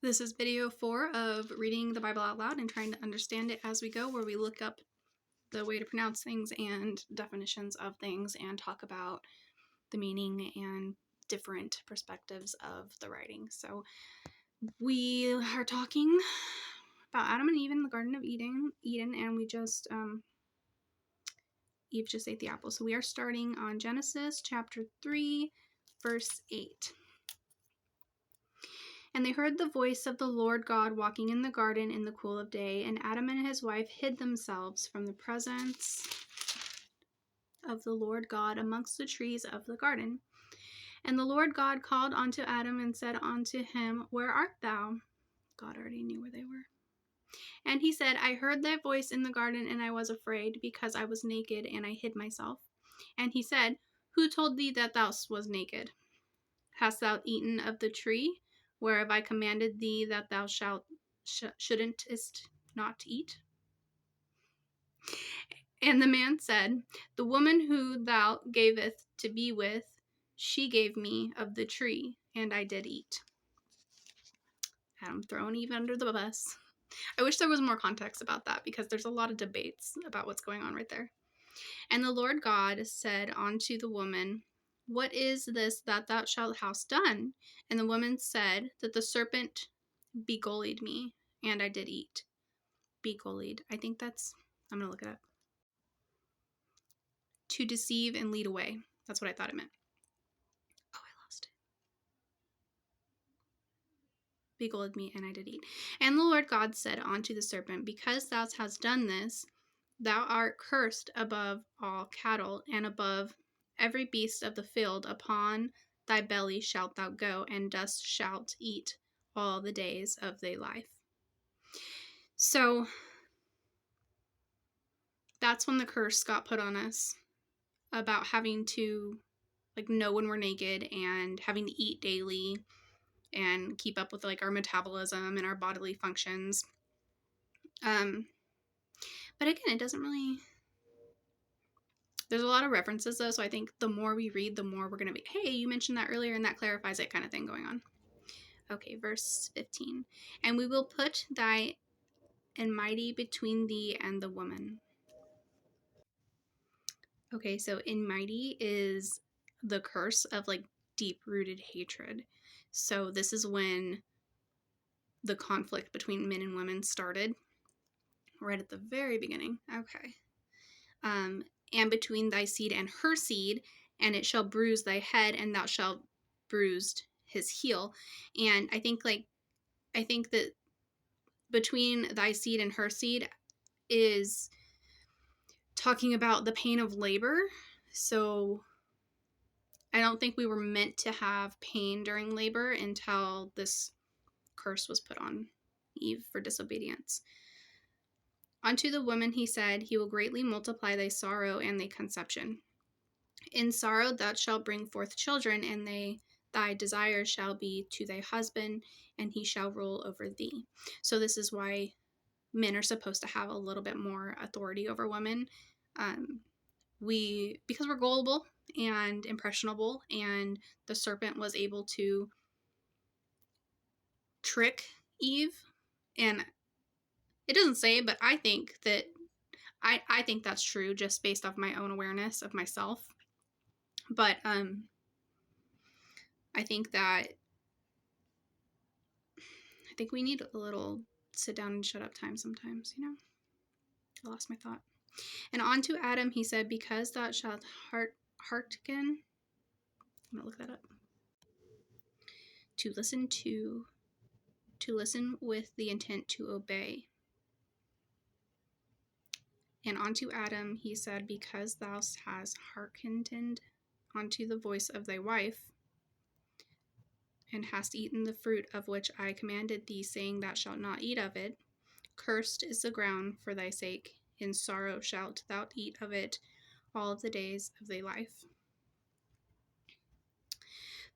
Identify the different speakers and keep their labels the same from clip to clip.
Speaker 1: This is video 4 of reading the Bible out loud and trying to understand it as we go, where we look up the way to pronounce things and definitions of things and talk about the meaning and different perspectives of the writing. So we are talking about Adam and Eve in the Garden of Eden, and Eve just ate the apple. So we are starting on Genesis chapter 3, verse 8. And they heard the voice of the Lord God walking in the garden in the cool of day, and Adam and his wife hid themselves from the presence of the Lord God amongst the trees of the garden. And the Lord God called unto Adam and said unto him, Where art thou? God already knew where they were. And he said, I heard thy voice in the garden, and I was afraid, because I was naked, and I hid myself. And he said, Who told thee that thou wast naked? Hast thou eaten of the tree whereof I commanded thee that thou shouldest not eat? And the man said, The woman who thou gavest to be with, she gave me of the tree, and I did eat. Adam thrown Eve under the bus. I wish there was more context about that, because there's a lot of debates about what's going on right there. And the Lord God said unto the woman, What is this that thou hast done? And the woman said, That the serpent beguiled me, and I did eat. Beguiled. I'm going to look it up. To deceive and lead away. That's what I thought it meant. Oh, I lost it. Beguiled me, and I did eat. And the Lord God said unto the serpent, Because thou hast done this, thou art cursed above all cattle, and above every beast of the field. Upon thy belly shalt thou go, and dust shalt eat all the days of thy life. So that's when the curse got put on us, about having to know when we're naked and having to eat daily and keep up with our metabolism and our bodily functions. But again, it doesn't really... There's a lot of references, though, so I think the more we read, the more we're going to be, hey, you mentioned that earlier, and that clarifies it kind of thing going on. Okay, verse 15. And we will put thy enmity between thee and the woman. Okay, so enmity is the curse of, deep-rooted hatred. So this is when the conflict between men and women started, right at the very beginning. Okay. And between thy seed and her seed, and it shall bruise thy head, and thou shalt bruise his heel. And I think that between thy seed and her seed is talking about the pain of labor. So I don't think we were meant to have pain during labor until this curse was put on Eve for disobedience. Unto the woman he said, He will greatly multiply thy sorrow and thy conception. In sorrow thou shalt bring forth children, and thy desire shall be to thy husband, and he shall rule over thee. So this is why men are supposed to have a little bit more authority over women. Because we're gullible and impressionable, and the serpent was able to trick Eve, and it doesn't say, but I think that I think that's true just based off my own awareness of myself. But I think we need a little sit down and shut up time sometimes, I lost my thought. And unto Adam he said, Because thou shalt hearken. I'm going to look that up. To listen with the intent to obey. And unto Adam he said, Because thou hast hearkened unto the voice of thy wife, and hast eaten the fruit of which I commanded thee, saying, Thou shalt not eat of it, cursed is the ground for thy sake. In sorrow shalt thou eat of it all of the days of thy life.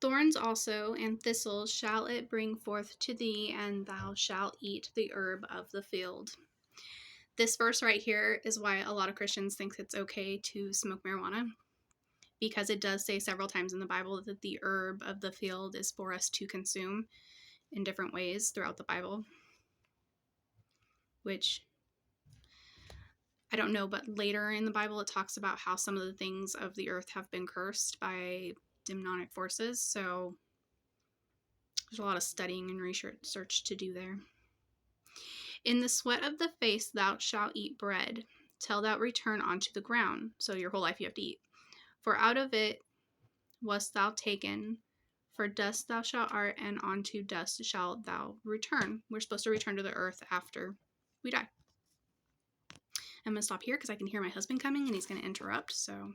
Speaker 1: Thorns also and thistles shall it bring forth to thee, and thou shalt eat the herb of the field. This verse right here is why a lot of Christians think it's okay to smoke marijuana, because it does say several times in the Bible that the herb of the field is for us to consume. in different ways throughout the Bible, which I don't know, but later in the Bible it talks about how some of the things of the earth have been cursed by demonic forces. So there's a lot of studying and research to do there. In the sweat of the face thou shalt eat bread, till thou return unto the ground. So your whole life you have to eat. For out of it wast thou taken, for dust thou shalt art, and unto dust shalt thou return. We're supposed to return to the earth after we die. I'm going to stop here because I can hear my husband coming and he's going to interrupt. So